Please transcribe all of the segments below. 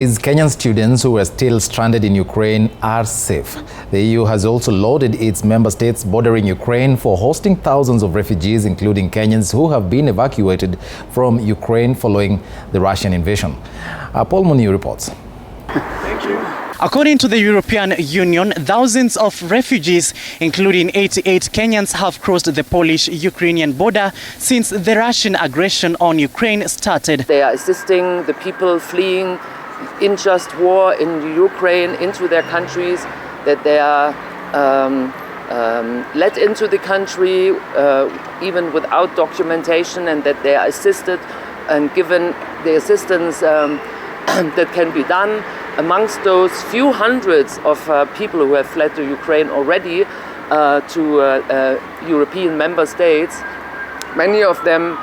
Kenyan students who are still stranded in Ukraine are safe. The EU has also lauded its member states bordering Ukraine for hosting thousands of refugees, including Kenyans who have been evacuated from Ukraine following the Russian invasion. Paul Muniu reports. Thank you. According to the European Union, thousands of refugees, including 88 Kenyans, have crossed the Polish-Ukrainian border since the Russian aggression on Ukraine started. They are assisting the people fleeing unjust war in Ukraine into their countries, that they are let into the country even without documentation, and that they are assisted and given the assistance that can be done. Amongst those few hundreds of people who have fled to Ukraine already to European member states, many of them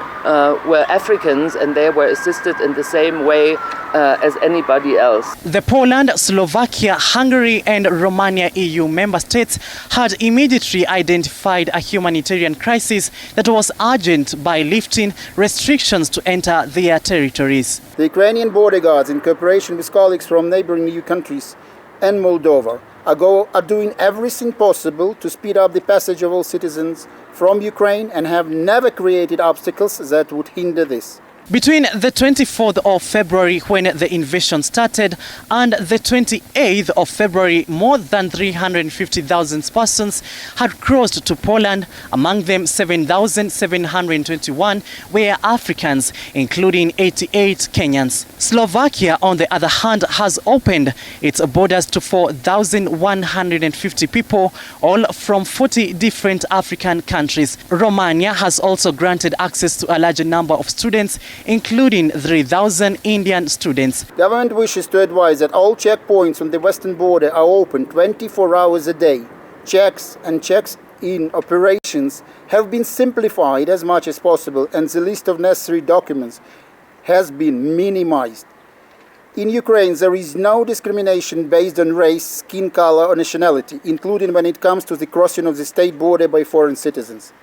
were Africans, and they were assisted in the same way as anybody else. The Poland, Slovakia, Hungary and Romania EU member states had immediately identified a humanitarian crisis that was urgent by lifting restrictions to enter their territories. The Ukrainian border guards, in cooperation with colleagues from neighboring EU countries and Moldova, are doing everything possible to speed up the passage of all citizens from Ukraine and have never created obstacles that would hinder this. Between the 24th of February, when the invasion started, and the 28th of February, more than 350,000 persons had crossed to Poland. Among them, 7,721 were Africans, including 88 Kenyans. Slovakia, on the other hand, has opened its borders to 4,150 people, all from 40 different African countries. Romania has also granted access to a larger number of students, including 3,000 Indian students. Government wishes to advise that all checkpoints on the western border are open 24 hours a day. Checks and checks-in operations have been simplified as much as possible, and the list of necessary documents has been minimized. In Ukraine, there is no discrimination based on race, skin color or nationality, including when it comes to the crossing of the state border by foreign citizens.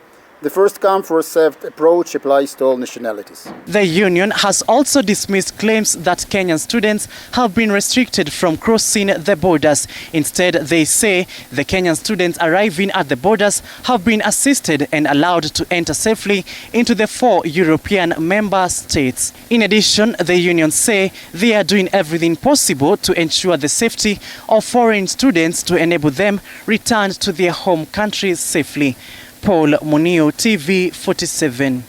The first-come, first-served approach applies to all nationalities. The union has also dismissed claims that Kenyan students have been restricted from crossing the borders. Instead, they say the Kenyan students arriving at the borders have been assisted and allowed to enter safely into the 4 European member states. In addition, the union say they are doing everything possible to ensure the safety of foreign students to enable them return to their home countries safely. Paul Muniu, TV 47.